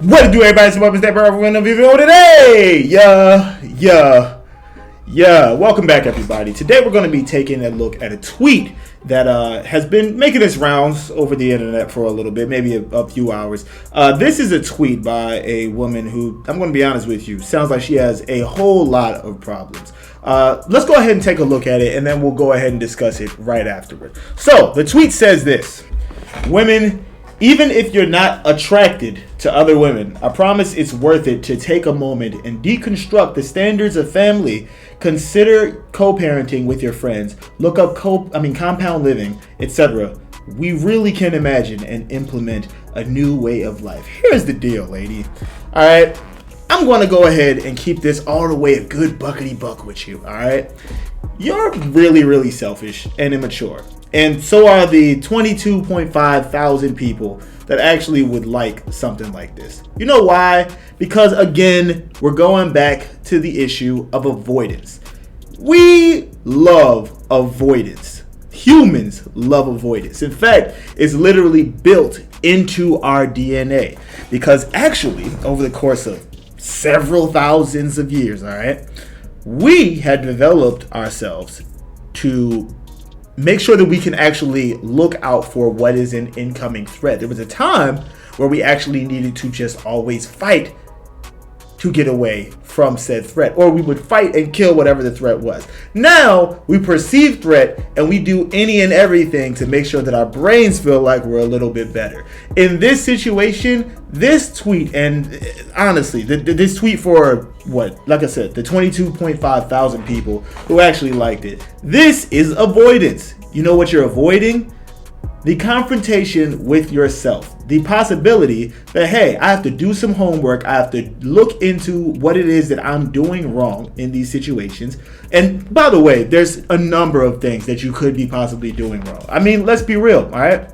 What to do, everybody? It's Mr. Stepper of the video today. Welcome back, everybody. Today we're going to be taking a look at a tweet that has been making its rounds over the internet for a little bit, maybe a few hours. This is a tweet by a woman who, I'm going to be honest with you, sounds like she has a whole lot of problems. Let's go ahead and take a look at it, and then we'll go ahead and discuss it right afterward. So, the tweet says this: women, even if you're not attracted to other women, I promise it's worth it to take a moment and deconstruct the standards of family. Consider co-parenting with your friends. Look up compound living, etc. We really can imagine and implement a new way of life. Here's the deal, lady. All right, I'm going to go ahead and keep this all the way a good buckety buck with you. All right, you're really selfish and immature. And so are the 22.5 thousand people that actually would like something like this. You know why? Because again, we're going back to the issue of avoidance. We love avoidance. Humans love avoidance. In fact, it's literally built into our DNA. Because actually, over the course of several thousands of years, all right, we had developed ourselves to make sure that we can actually look out for what is an incoming threat. There was a time where we actually needed to just always fight to get away from said threat, or we would fight and kill whatever the threat was. Now we perceive threat and we do any and everything to make sure that our brains feel like we're a little bit better. In this situation, this tweet, and honestly, this tweet for what, like I said, the 22.5 thousand people who actually liked it, this is avoidance. You know what you're avoiding? The confrontation with yourself. The possibility that, hey, I have to do some homework. I have to look into what it is that I'm doing wrong in these situations. And by the way, there's a number of things that you could be possibly doing wrong. I mean, let's be real, all right?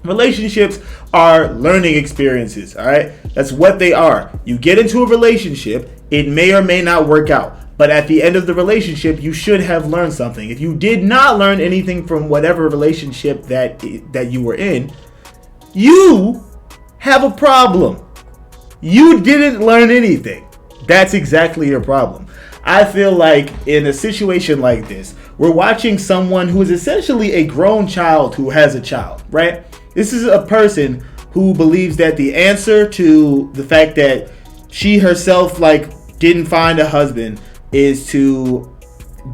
Relationships are learning experiences, all right? That's what they are. You get into a relationship, it may or may not work out. But at the end of the relationship, you should have learned something. If you did not learn anything from whatever relationship that you were in, you have a problem. You didn't learn anything. That's exactly your problem. I feel like in a situation like this, we're watching someone who is essentially a grown child who has a child, right? This is a person who believes that the answer to the fact that she herself didn't find a husband is to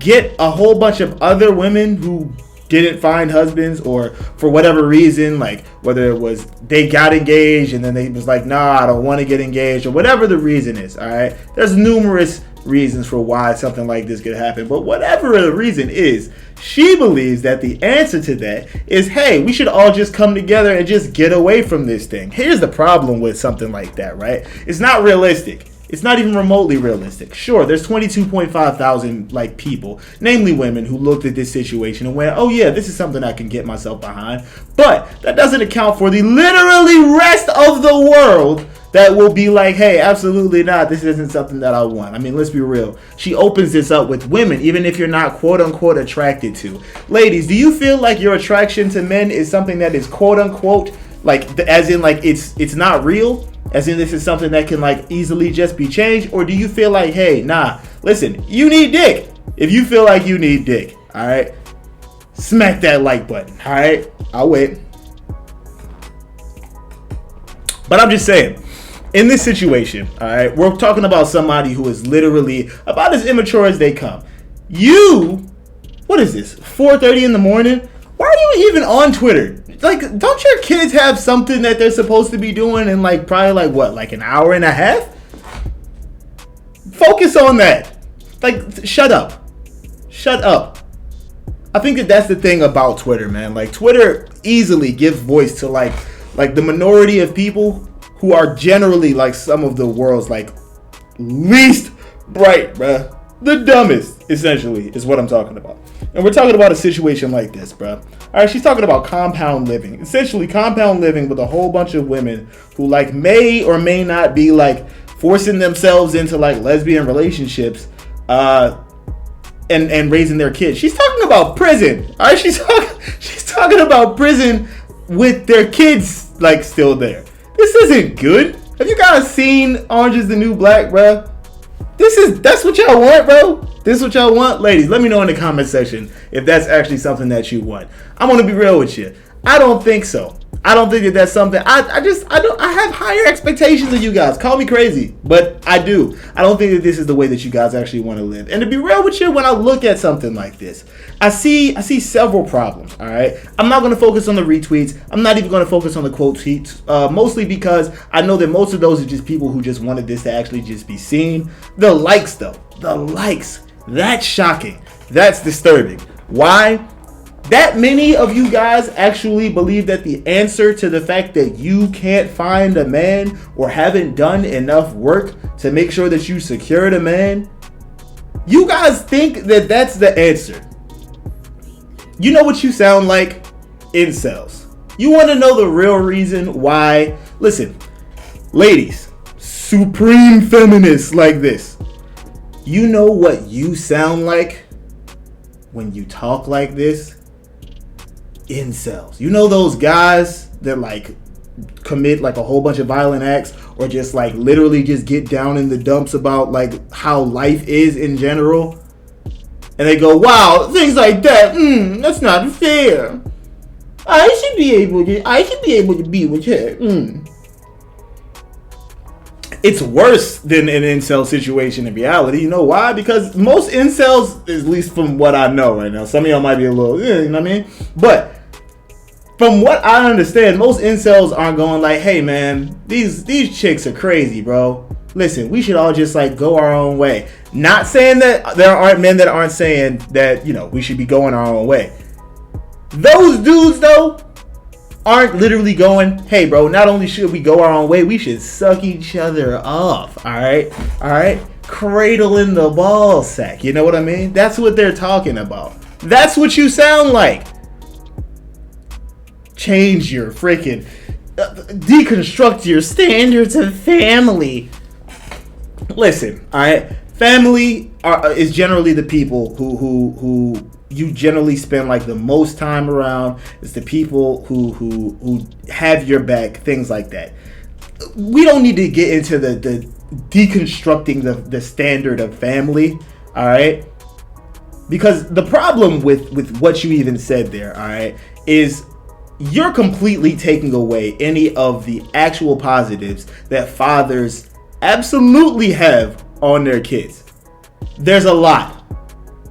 get a whole bunch of other women who didn't find husbands, or for whatever reason, whether it was they got engaged and then they was like, nah, I don't want to get engaged, or whatever the reason is, all right? There's numerous reasons for why something like this could happen, but whatever the reason is, she believes that the answer to that is, hey, we should all just come together and just get away from this thing. Here's the problem with something like that, right? It's not realistic. It's not even remotely realistic. Sure, there's 22.5 thousand people, namely women, who looked at this situation and went, oh yeah, this is something I can get myself behind. But that doesn't account for the literally rest of the world that will be like, hey, absolutely not. This isn't something that I want. I mean, let's be real. She opens this up with women, even if you're not quote unquote attracted to. Ladies, do you feel like your attraction to men is something that is quote unquote, as in it's not real? As in this is something that can easily just be changed? Or do you feel like, hey, nah, listen, you need dick. If you feel like you need dick, all right, smack that like button, all right? I'll wait. But I'm just saying, in this situation, all right, we're talking about somebody who is literally about as immature as they come. What is this, 4:30 in the morning? Why are you even on Twitter? Don't your kids have something that they're supposed to be doing in probably an hour and a half? Focus on that. Shut up. I think that's the thing about Twitter, man. Twitter easily gives voice to the minority of people who are generally some of the world's least bright, bruh. The dumbest, essentially, is what I'm talking about. And we're talking about a situation like this, bro. All right, she's talking about compound living. Essentially, compound living with a whole bunch of women who, may or may not be, forcing themselves into, lesbian relationships and raising their kids. She's talking about prison. All right, she's talking about prison with their kids, still there. This isn't good. Have you guys seen Orange is the New Black, bro? That's what y'all want, bro. This is what y'all want, ladies. Let me know in the comment section if that's actually something that you want. I'm gonna be real with you. I don't think so. I don't think that that's something. I have higher expectations of you guys. Call me crazy, but I do. I don't think that this is the way that you guys actually want to live. And to be real with you, when I look at something like this, I see several problems. All right, I'm not going to focus on the retweets. I'm not even going to focus on the quote tweets, mostly because I know that most of those are just people who just wanted this to actually just be seen. The likes, though, that's shocking. That's disturbing. Why? That many of you guys actually believe that the answer to the fact that you can't find a man or haven't done enough work to make sure that you secured a man, you guys think that that's the answer. You know what you sound like? Incels. You want to know the real reason why? Listen, ladies, supreme feminists like this, you know what you sound like when you talk like this? Incels. You know those guys that like commit like a whole bunch of violent acts or just like literally just get down in the dumps about like how life is in general, and they go, wow, things like that, that's not fair. I should be able to be with her. It's worse than an incel situation in reality. You know why? Because most incels, at least from what I know right now, some of y'all might be a little, you know what I mean? But from what I understand, most incels aren't going like, hey man, these chicks are crazy, bro. Listen, we should all just like go our own way. Not saying that there aren't men that aren't saying that, you know, we should be going our own way. Those dudes though aren't literally going, hey bro, not only should we go our own way, we should suck each other off. All right. Cradle in the ball sack. You know what I mean? That's what they're talking about. That's what you sound like. Change your freaking deconstruct your standards of family. Listen, all right. Family is generally the people who you generally spend like the most time around. It's the people who have your back, things like that. We don't need to get into the deconstructing the standard of family, all right? Because the problem with what you even said there, all right, is you're completely taking away any of the actual positives that fathers absolutely have on their kids. There's a lot.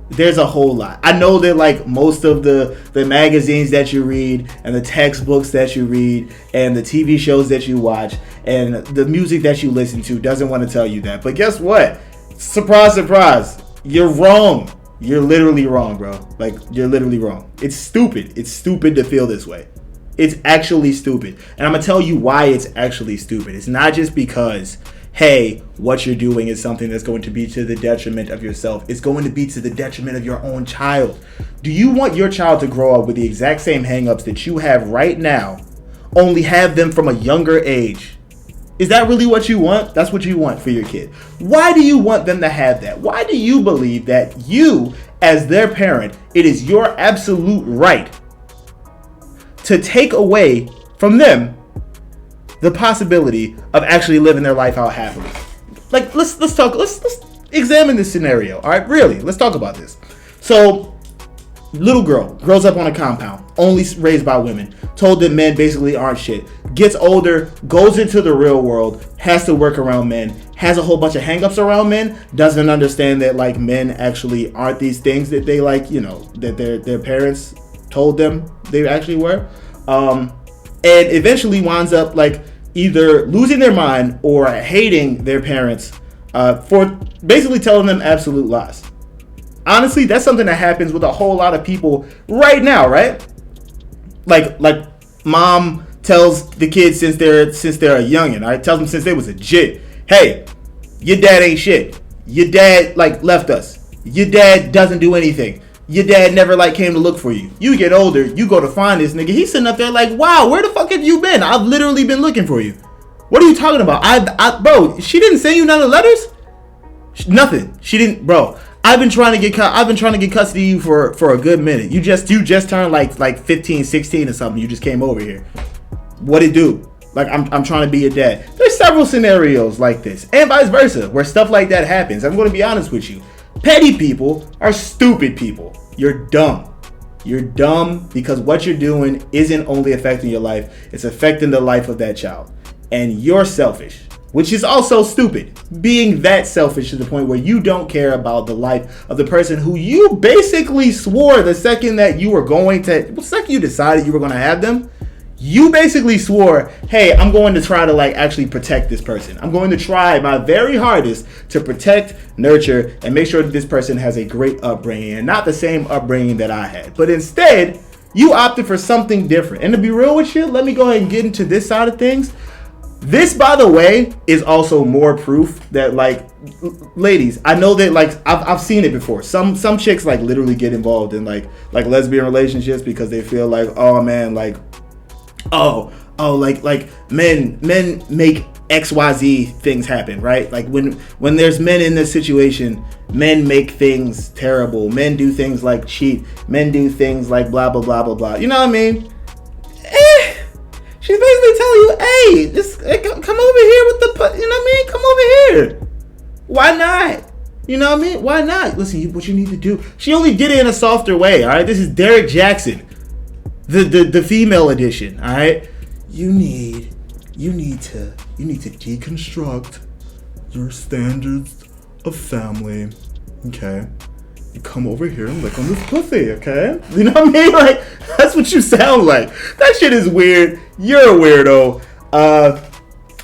There's a whole lot. I know that like most of the magazines that you read and the textbooks that you read and the TV shows that you watch and the music that you listen to doesn't want to tell you that. But guess what? Surprise, surprise. You're wrong. You're literally wrong, bro. Like, you're literally wrong. It's stupid. It's stupid to feel this way. It's actually stupid. And I'm going to tell you why it's actually stupid. It's not just because, hey, what you're doing is something that's going to be to the detriment of yourself. It's going to be to the detriment of your own child. Do you want your child to grow up with the exact same hangups that you have right now, only have them from a younger age? Is that really what you want? That's what you want for your kid. Why do you want them to have that? Why do you believe that you, as their parent, it is your absolute right to take away from them the possibility of actually living their life out happily? Like, let's examine this scenario. All right, really, let's talk about this. So, little girl grows up on a compound, only raised by women, told that men basically aren't shit, gets older, goes into the real world, has to work around men, has a whole bunch of hangups around men, doesn't understand that like men actually aren't these things that they like, you know, that their parents told them they actually were, and eventually winds up like either losing their mind or hating their parents for basically telling them absolute lies. Honestly, that's something that happens with a whole lot of people right now, right? Like mom tells the kids since they're a youngin', right? Tells them since they was a jit, hey, your dad ain't shit. Your dad like left us. Your dad doesn't do anything. Your dad never like came to look for you. You get older, you go to find this nigga. He's sitting up there like, wow, where the fuck have you been? I've literally been looking for you. What are you talking about? Bro, she didn't send you none of the letters? Nothing. She didn't, bro. I've been trying to get custody of you for a good minute. You just turned like 15, 16 or something. You just came over here. What it do? Like I'm trying to be a dad. There's several scenarios like this, and vice versa, where stuff like that happens. I'm going to be honest with you. Petty people are stupid people. You're dumb. You're dumb because what you're doing isn't only affecting your life, it's affecting the life of that child. And you're selfish, which is also stupid. Being that selfish to the point where you don't care about the life of the person who you basically swore the second that you were going to, the second you decided you were going to have them, you basically swore, hey, I'm going to try to like actually protect this person. I'm going to try my very hardest to protect, nurture, and make sure that this person has a great upbringing and not the same upbringing that I had. But instead, you opted for something different. And to be real with you, let me go ahead and get into this side of things. This, by the way, is also more proof that, like, ladies, I know that, like, I've seen it before. Some chicks, like, literally get involved in, like lesbian relationships because they feel like, oh, man, like, like men make XYZ things happen, right? Like, when there's men in this situation, men make things terrible. Men do things like cheat. Men do things like blah, blah, blah, blah, blah. You know what I mean? She's basically telling you, hey, just come over here with the, you know what I mean? Come over here. Why not? You know what I mean? Why not? Listen, what you need to do. She only did it in a softer way, all right? This is Derek Jackson, the female edition, all right? You need to deconstruct your standards of family, okay? You come over here and lick on this pussy, okay? You know what I mean? Like, that's what you sound like. That shit is weird. You're a weirdo.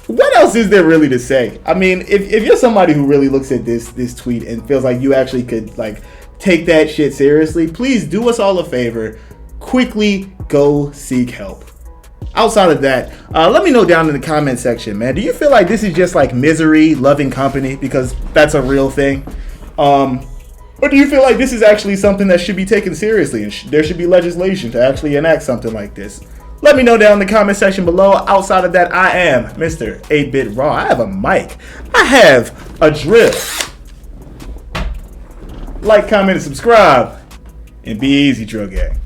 What else is there really to say? I mean, if you're somebody who really looks at this tweet and feels like you actually could, like, take that shit seriously, please do us all a favor. Quickly go seek help. Outside of that, let me know down in the comment section, man. Do you feel like this is just like misery loving company? Because that's a real thing. Or do you feel like this is actually something that should be taken seriously and there should be legislation to actually enact something like this? Let me know down in the comment section below. Outside of that, I am Mr. 8-Bit Raw. I have a mic. I have a drip. Like, comment, and subscribe. And be easy, Drill Gang.